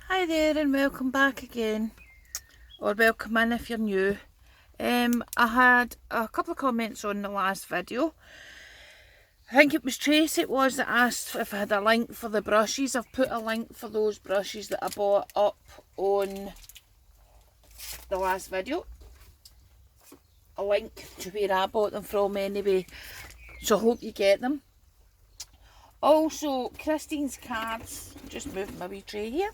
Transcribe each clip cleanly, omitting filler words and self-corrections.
Hi there and welcome back again, or welcome in if you're new. I had a couple of comments on the last video. I think it was Tracy that asked if I had a link for the brushes. I've put a link for those brushes that I bought up on the last video. A link to where I bought them from anyway, so I hope you get them. Also, Christine's cards, just moving my wee tray here.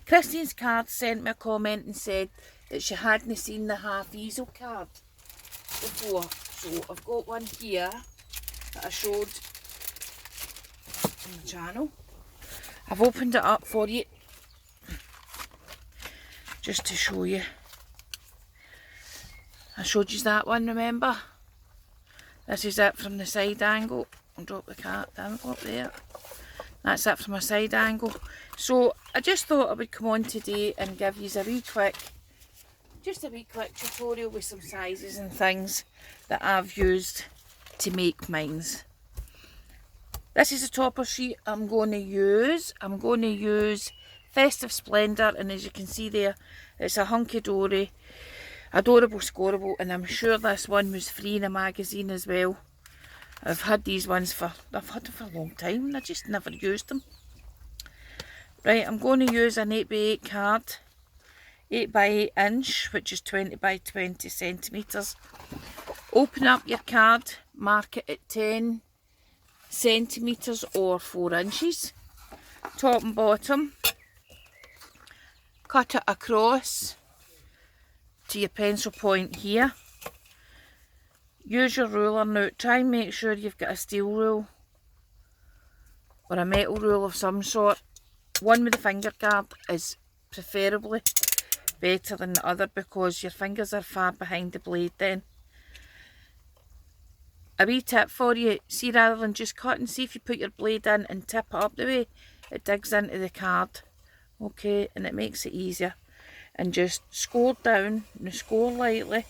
Christine's cards sent me a comment and said that she hadn't seen the half easel card before. So I've got one here that I showed on the channel. I've opened it up for you just to show you. I showed you that one, remember? This is it from the side angle. I'll drop the cat down up there. That's it from a side angle. So I just thought I would come on today and give you a wee quick tutorial with some sizes and things that I've used to make mines. This is a topper sheet I'm going to use. I'm going to use Festive Splendour, and as you can see there, it's a hunky-dory, adorable, scoreable, and I'm sure this one was free in a magazine as well. I've had these ones for a long time and I just never used them. Right, I'm going to use an 8x8 card, 8x8 inch, which is 20 by 20 centimetres. Open up your card, mark it at 10 centimetres or 4 inches, top and bottom. Cut it across to your pencil point here. Use your ruler now. Try and make sure you've got a steel rule or a metal rule of some sort. One with the finger guard is preferably better than the other because your fingers are far behind the blade then. A wee tip for you, see, rather than just cutting, see if you put your blade in and tip it up the way, it digs into the card. Okay, and it makes it easier. And just score down, and score lightly,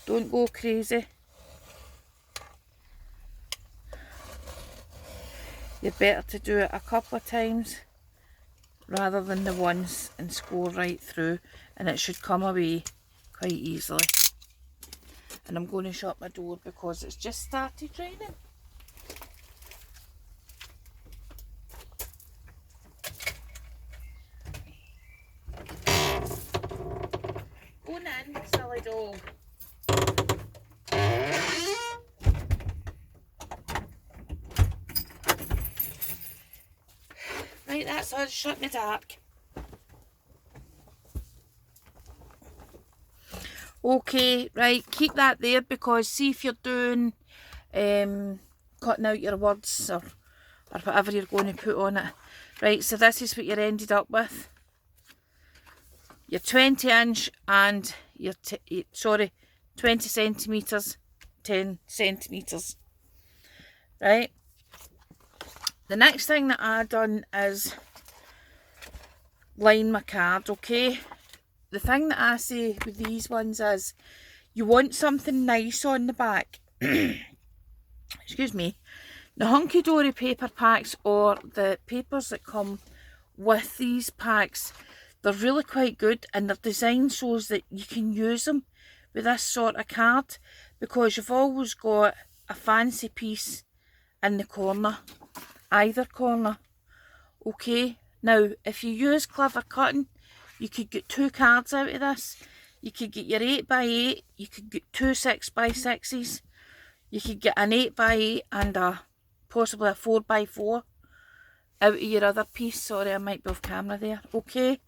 don't go crazy. You're better to do it a couple of times rather than the once and score right through, and it should come away quite easily. And I'm going to shut my door because it's just started raining. Going in, silly dog. Right, that's us shut in the dark. Okay, right, keep that there because see if you're doing cutting out your words or whatever you're going to put on it. Right, so this is what you're ended up with. Your 20 inch and your 20 centimetres, 10 centimetres. Right. The next thing that I done is line my card, okay? The thing that I say with these ones is you want something nice on the back. Excuse me. The hunky-dory paper packs or the papers that come with these packs, they're really quite good and they're designed so that you can use them with this sort of card because you've always got a fancy piece in the corner. Either corner. Okay, now if you use clever cutting, you could get 2 cards out of this. You could get your 8x8, you could get 2 6x6s, you could get an 8x8 and possibly a 4x4 out of your other piece. Sorry, I might be off camera there. Okay,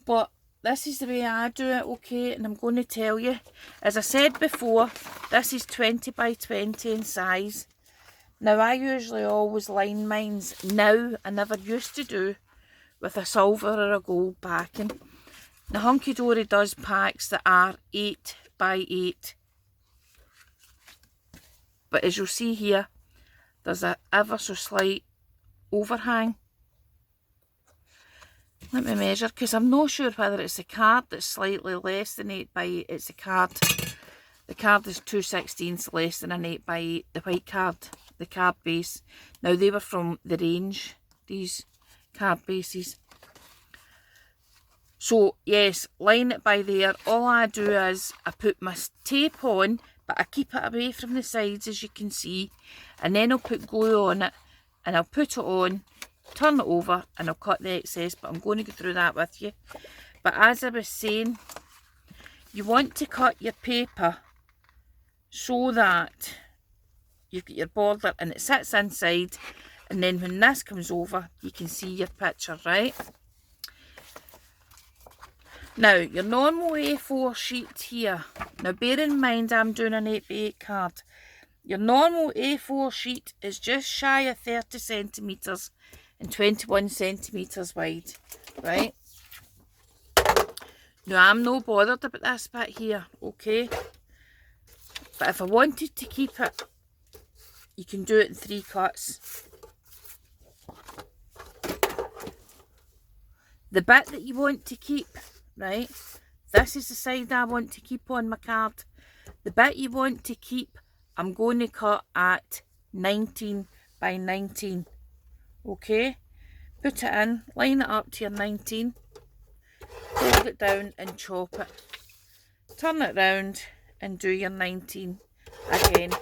but this is the way I do it, okay, and I'm going to tell you, as I said before, this is 20 by 20 in size. Now, I usually always line mines now, I never used to do, with a silver or a gold backing. The hunky-dory does packs that are 8 by 8. But as you'll see here, there's a ever so slight overhang. Let me measure, because I'm not sure whether it's the card that's slightly less than 8 by 8. It's the card. The card is 2/16 less than an 8 by 8. The white card. The card base. Now they were from the range, these card bases. So yes, line it by there. All I do is I put my tape on, but I keep it away from the sides, as you can see, and then I'll put glue on it, and I'll put it on, turn it over, and I'll cut the excess, but I'm going to go through that with you. But as I was saying, you want to cut your paper so that you've got your border and it sits inside, and then when this comes over, you can see your picture, right? Now, your normal A4 sheet here, now bear in mind I'm doing an 8x8 card. Your normal A4 sheet is just shy of 30 centimetres and 21 centimetres wide, right? Now, I'm no bothered about this bit here, okay? But if I wanted to keep it, you can do it in 3 cuts. The bit that you want to keep, right, this is the side I want to keep on my card. The bit you want to keep, I'm going to cut at 19 by 19, okay? Put it in, line it up to your 19, hold it down and chop it. Turn it round and do your 19 again.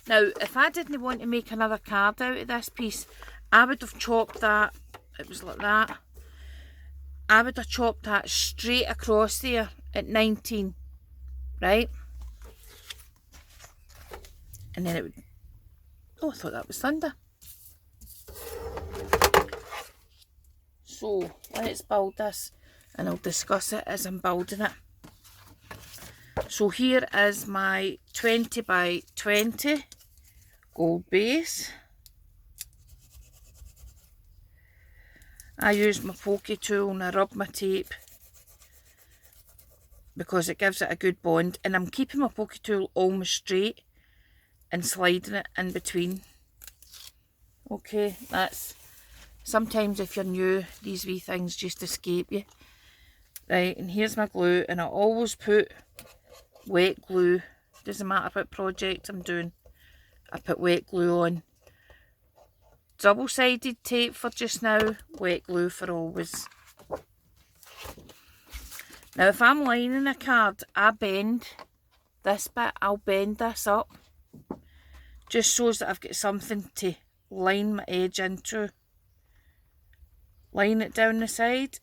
Now, if I didn't want to make another card out of this piece, I would have chopped that, it was like that. I would have chopped that straight across there at 19, right? And then it would, oh, I thought that was thunder. So, let's build this, and I'll discuss it as I'm building it. So here is my 20 by 20 gold base. I use my pokey tool and I rub my tape because it gives it a good bond, and I'm keeping my pokey tool almost straight and sliding it in between. Okay, that's, sometimes if you're new, these wee things just escape you. Right, and here's my glue, and I always put wet glue, doesn't matter what project I'm doing, I put wet glue on. Double-sided tape for just now, wet glue for always. Now if I'm lining a card, I bend this bit, I'll bend this up, just so that I've got something to line my edge into. Line it down the side.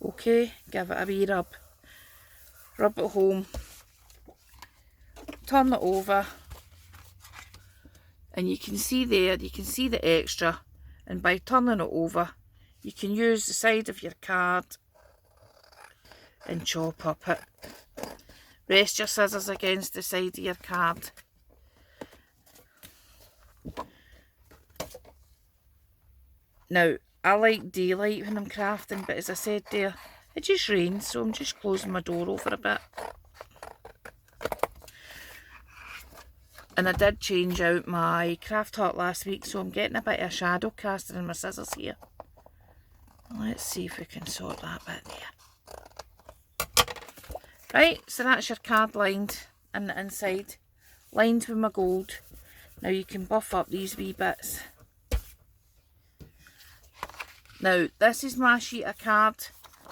Okay, give it a wee rub. Rub it home. Turn it over. And you can see there, you can see the extra. And by turning it over, you can use the side of your card and chop up it. Rest your scissors against the side of your card. Now, I like daylight when I'm crafting, but as I said there, it just rains, so I'm just closing my door over a bit. And I did change out my craft hut last week, so I'm getting a bit of a shadow casting in my scissors here. Let's see if we can sort that bit there. Right, so that's your card lined in the inside, lined with my gold. Now you can buff up these wee bits. Now, this is my sheet of card.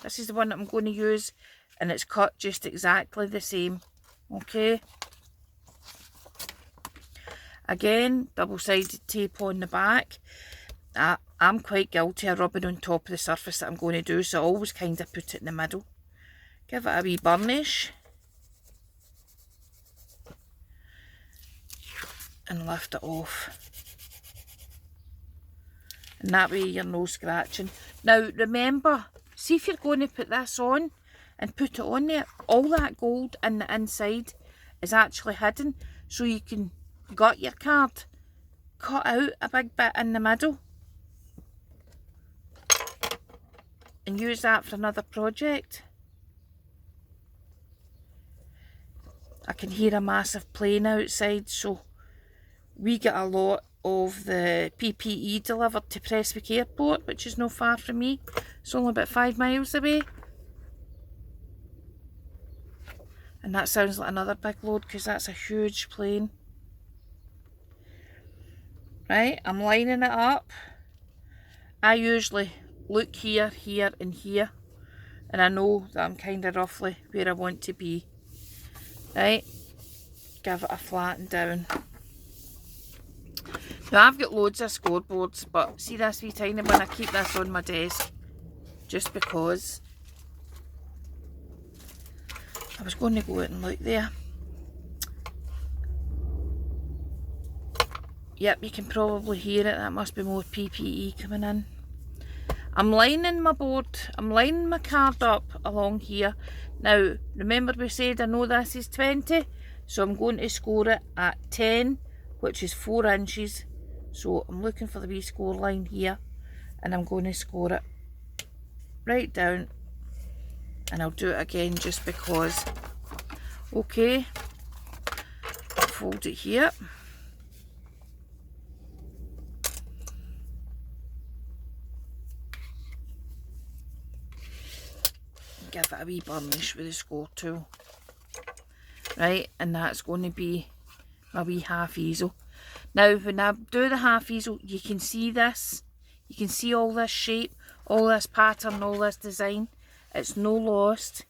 This is the one that I'm going to use, and it's cut just exactly the same. Okay. Again, double-sided tape on the back. I'm quite guilty of rubbing on top of the surface that I'm going to do, so I always kind of put it in the middle. Give it a wee burnish. And lift it off. And that way you're no scratching. Now remember, see if you're going to put this on and put it on there, all that gold in the inside is actually hidden, so you can gut your card, cut out a big bit in the middle and use that for another project. I can hear a massive plane outside, so we get a lot of the PPE delivered to Prestwick Airport, which is not far from me. It's only about 5 miles away. And that sounds like another big load because that's a huge plane. Right, I'm lining it up. I usually look here, here and here, and I know that I'm kind of roughly where I want to be. Right, give it a flatten down. Now I've got loads of scoreboards, but see this wee tiny one, I keep this on my desk just because I was going to go out and look there. Yep, you can probably hear it, that must be more PPE coming in. I'm lining my board, I'm lining my card up along here. Now, remember we said I know this is 20, so I'm going to score it at 10, which is 4 inches. So I'm looking for the wee score line here, and I'm going to score it right down, and I'll do it again just because. Okay, fold it here. Give it a wee burnish with the score tool. Right, and that's going to be my wee half easel. Now, when I do the half easel, you can see this. You can see all this shape, all this pattern, all this design. It's no lost.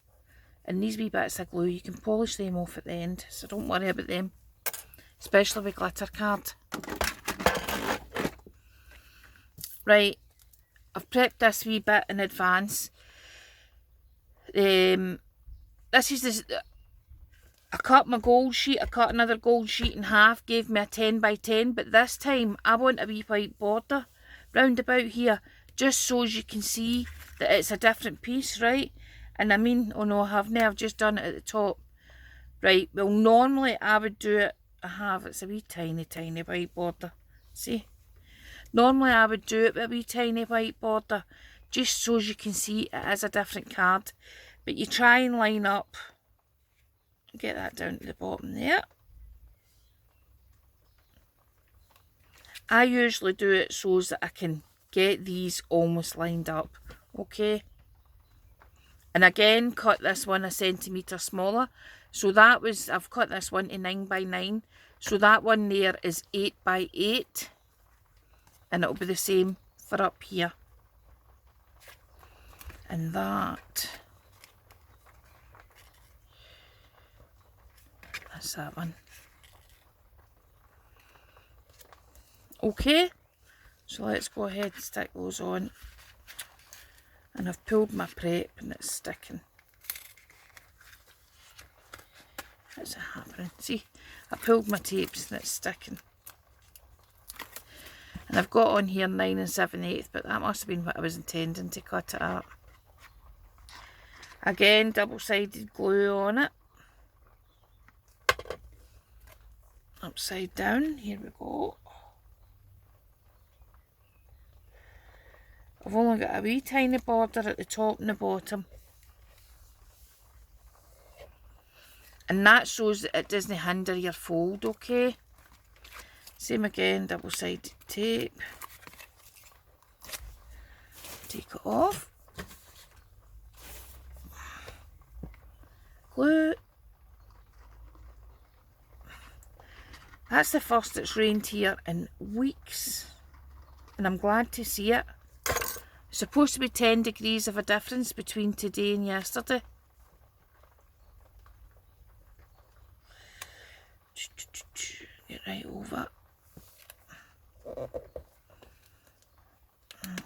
And these wee bits of glue, you can polish them off at the end, so don't worry about them. Especially with glitter card. Right, I've prepped this wee bit in advance. This is this. I cut my gold sheet, I cut another gold sheet in half, gave me a 10 by 10, but this time I want a wee white border round about here, just so as you can see that it's a different piece, right? And I mean, oh no, I haven't, I've just done it at the top. Right, well normally I would do it, it's a wee tiny white border, see? Normally I would do it with a wee tiny white border, just so as you can see it is a different card. But you try and line up, get that down to the bottom there. I usually do it so that I can get these almost lined up, okay? And again, cut this one 1 centimetre smaller. So that was, I've cut this one to 9 by 9. So that one there is 8 by 8. And it'll be the same for up here. And that's that one. Okay, so let's go ahead and stick those on. And I've pulled my prep and it's sticking. How's it happening? See, I pulled my tapes and it's sticking. And I've got on here 9 7/8, but that must have been what I was intending to cut it at. Again, double-sided glue on it. Upside down, here we go. I've only got a wee tiny border at the top and the bottom. And that shows that it doesn't hinder your fold, okay? Same again, double-sided tape. Take it off. Glue. That's the first it's rained here in weeks. And I'm glad to see it. It's supposed to be 10 degrees of a difference between today and yesterday. Get right over.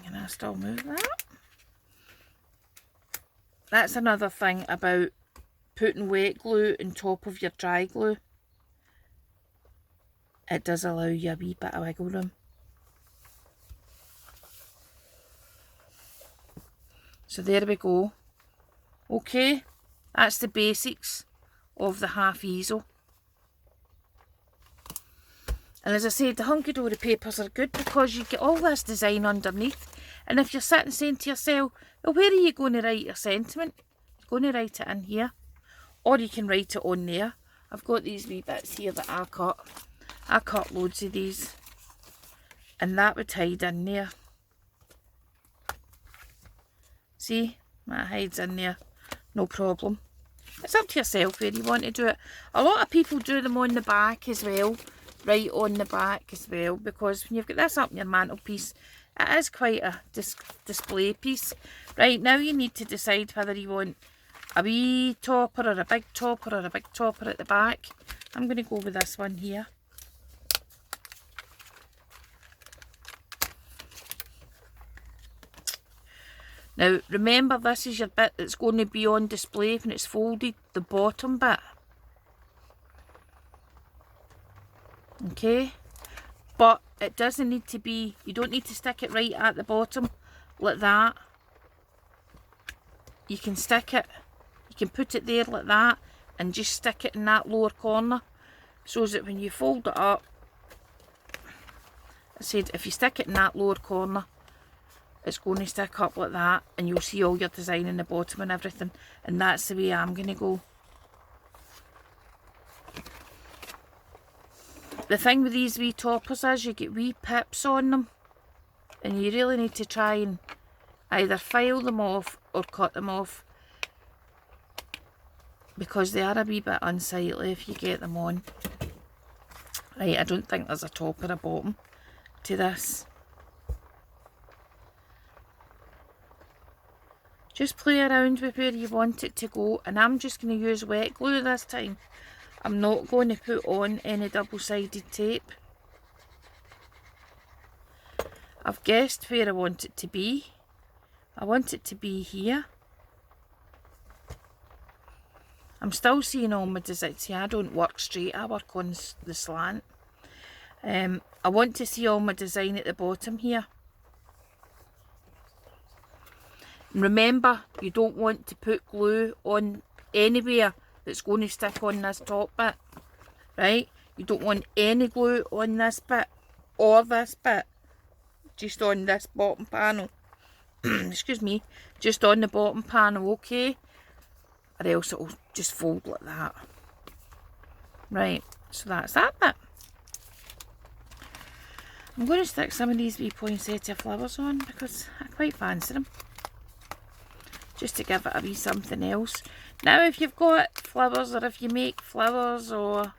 Can I still move that? That's another thing about putting wet glue on top of your dry glue. It does allow you a wee bit of wiggle room. So there we go. Okay, that's the basics of the half easel. And as I said, the hunky-dory papers are good because you get all this design underneath. And if you're sitting saying to yourself, well, where are you going to write your sentiment? You're going to write it in here. Or you can write it on there. I've got these wee bits here that I cut. I cut loads of these. And that would hide in there. See? That hides in there. No problem. It's up to yourself where you want to do it. A lot of people do them on the back as well. Right on the back as well. Because when you've got this up in your mantelpiece, It is quite a display piece. Right, now you need to decide whether you want a wee topper or a big topper or a big topper at the back. I'm going to go with this one here. Now remember, this is your bit that's going to be on display when it's folded, the bottom bit. Okay, but it doesn't need to be, you don't need to stick it right at the bottom like that. You can stick it, you can put it there like that and just stick it in that lower corner, so that when you fold it up, I said if you stick it in that lower corner, it's going to stick up like that and you'll see all your design in the bottom and everything. And that's the way I'm going to go. The thing with these wee toppers is you get wee pips on them, and you really need to try and either file them off or cut them off, because they are a wee bit unsightly if you get them on. Right, I don't think there's a top or a bottom to this. Just play around with where you want it to go, and I'm just going to use wet glue this time. I'm not going to put on any double-sided tape. I've guessed where I want it to be. I want it to be here. I'm still seeing all my designs. See, I don't work straight, I work on the slant. I want to see all my design at the bottom here. Remember, you don't want to put glue on anywhere that's going to stick on this top bit, right? You don't want any glue on this bit or this bit, just on this bottom panel. Excuse me, just on the bottom panel, okay? Or else it'll just fold like that. Right, so that's that bit. I'm going to stick some of these wee poinsettia flowers on because I quite fancy them, just to give it a wee something else. Now if you've got flowers, or if you make flowers or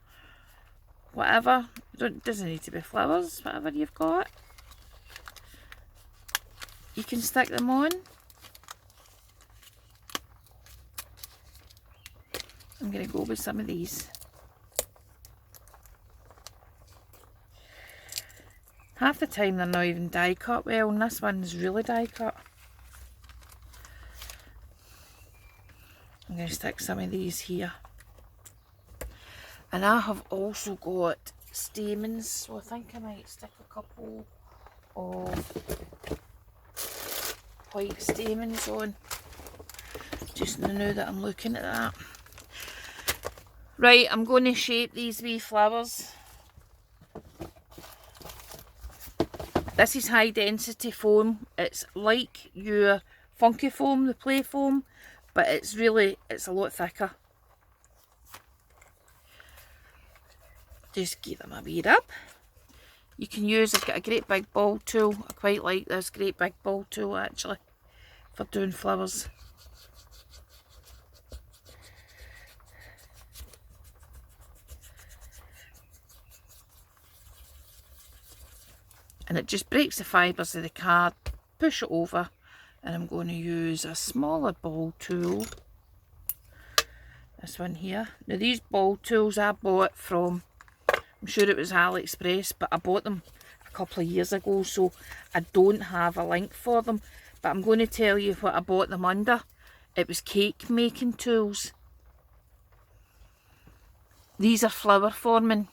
whatever, it doesn't need to be flowers, whatever you've got, you can stick them on. I'm going to go with some of these. Half the time they're not even die cut well, and this one is really die cut. I'm going to stick some of these here. And I have also got stamens, so I think I might stick a couple of white stamens on, just now that I'm looking at that. Right, I'm going to shape these wee flowers. This is high density foam. It's like your funky foam, the play foam, but it's a lot thicker. Just give them a wee rub. You can use, I've got a great big ball tool. I quite like this great big ball tool actually for doing flowers. And it just breaks the fibres of the card. Push it over, and I'm going to use a smaller ball tool. This one here. Now these ball tools I bought from, I'm sure it was AliExpress, but I bought them a couple of years ago, so I don't have a link for them. But I'm going to tell you what I bought them under. It was cake making tools. These are flower forming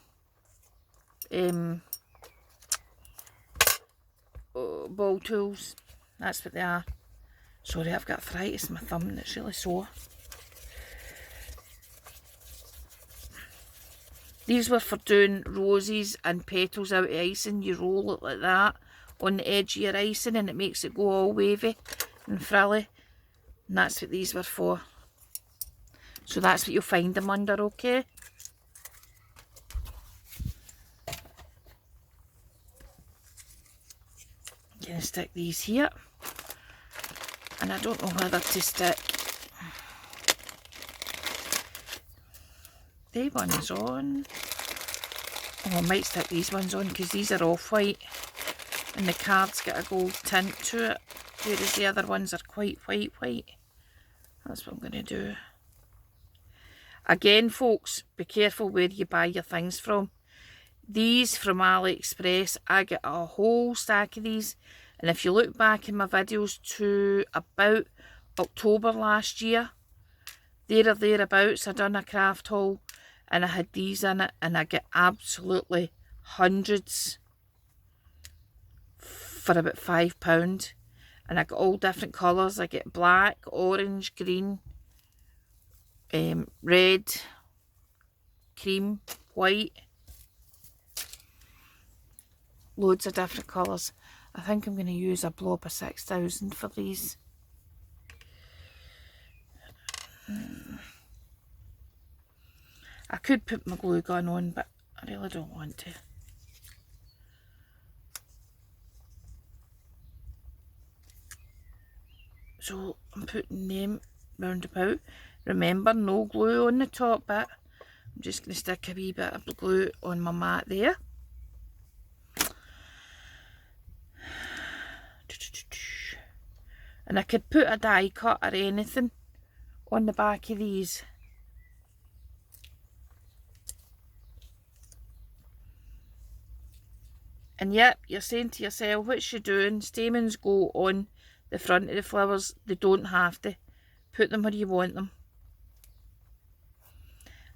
ball tools. That's what they are. Sorry, I've got arthritis in my thumb and it's really sore. These were for doing roses and petals out of icing. You roll it like that on the edge of your icing and it makes it go all wavy and frilly. And that's what these were for. So that's what you'll find them under, okay? I'm going to stick these here. And I don't know whether to stick these ones on. Oh, I might stick these ones on because these are off-white. And the card's got a gold tint to it, whereas the other ones are quite white. That's what I'm going to do. Again, folks, be careful where you buy your things from. These from AliExpress, I get a whole stack of these. And if you look back in my videos to about October last year, there or thereabouts, I done a craft haul and I had these in it, and I get absolutely hundreds for about £5. And I got all different colours. I get black, orange, green, red, cream, white. Loads of different colours. I think I'm going to use a blob of 6,000 for these. I could put my glue gun on, but I really don't want to. So I'm putting them round about. Remember, no glue on the top bit. I'm just going to stick a wee bit of glue on my mat there. And I could put a die cut or anything on the back of these. And yep, you're saying to yourself, what's she doing? Stamens go on the front of the flowers. They don't have to. Put them where you want them.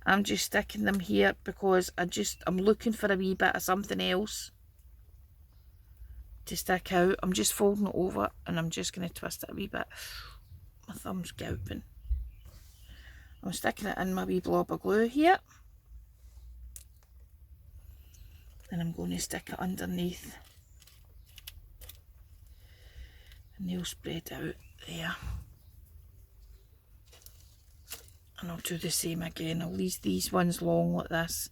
I'm just sticking them here because I'm looking for a wee bit of something else to stick out. I'm just folding it over and I'm just going to twist it a wee bit. My thumb's gouting. I'm sticking it in my wee blob of glue here. And I'm going to stick it underneath. And they'll spread out there. And I'll do the same again. I'll leave these ones long like this.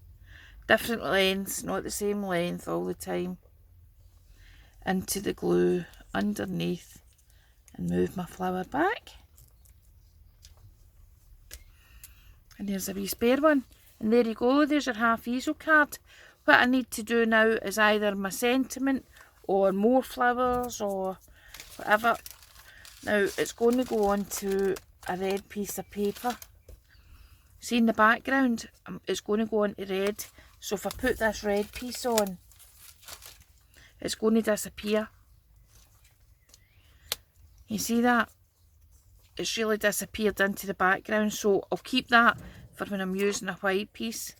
Different lengths, not the same length all the time. Into the glue underneath and move my flower back. And there's a wee spare one. And there you go, there's your half easel card. What I need to do now is either my sentiment or more flowers or whatever. Now it's going to go onto a red piece of paper. See in the background, it's going to go onto red. So if I put this red piece on, it's going to disappear. You see that? It's really disappeared into the background. So I'll keep that for when I'm using a white piece.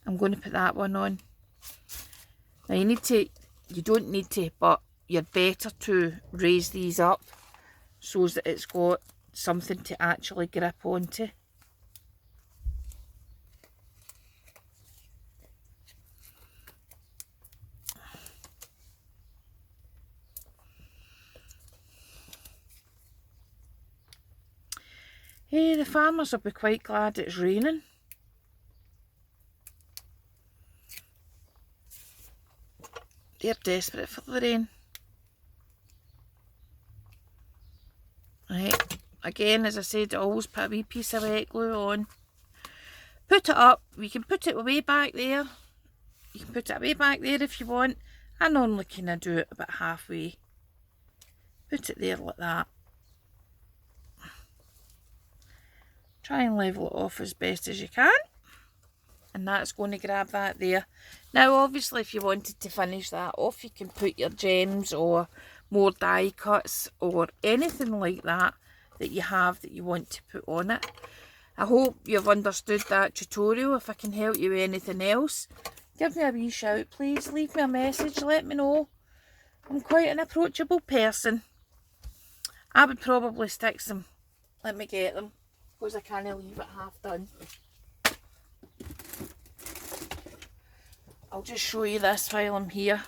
I'm going to put that one on. Now you don't need to, but you're better to raise these up so that it's got something to actually grip onto. Hey, the farmers will be quite glad it's raining. They're desperate for the rain. Right, again, as I said, always put a wee piece of wet glue on. Put it up. You can put it way back there. You can put it way back there if you want. I normally kind of do it about halfway. Put it there like that. Try and level it off as best as you can. And that's going to grab that there. Now obviously if you wanted to finish that off, you can put your gems or more die cuts or anything like that that you have that you want to put on it. I hope you've understood that tutorial. If I can help you with anything else, give me a wee shout please. Leave me a message, let me know. I'm quite an approachable person. I would probably stick some, let me get them, because I can't leave it half done. I'll just show you this while I'm here.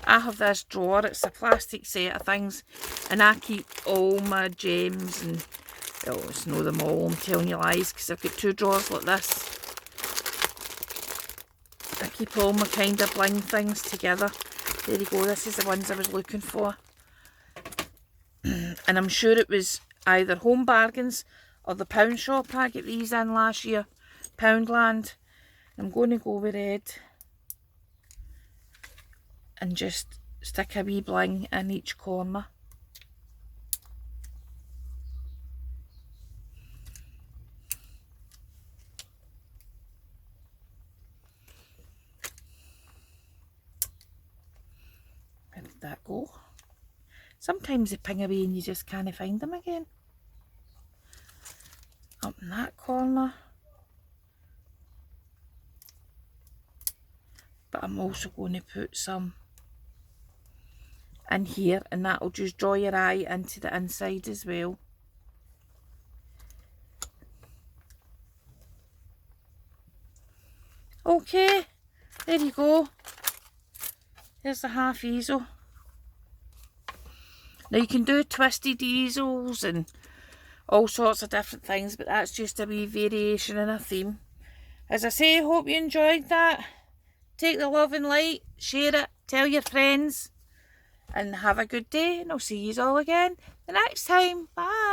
I have this drawer, it's a plastic set of things, and I keep all my gems and, oh, it's not them all, I'm telling you lies, because I've got 2 drawers like this. I keep all my kind of bling things together. There you go, this is the ones I was looking for. And I'm sure it was either Home Bargains or the Pound Shop I got these in last year. Poundland. I'm going to go with red. and just stick a wee bling in each corner. Where did that go? Sometimes they ping away and you just can't find them again. Up in that corner. But I'm also going to put some in here, and that'll just draw your eye into the inside as well. Okay, there you go. There's the half easel. Now you can do twisted easels and all sorts of different things, but that's just a wee variation in a theme. As I say, hope you enjoyed that. Take the love and light, share it, tell your friends, and have a good day, and I'll see you all again the next time. Bye.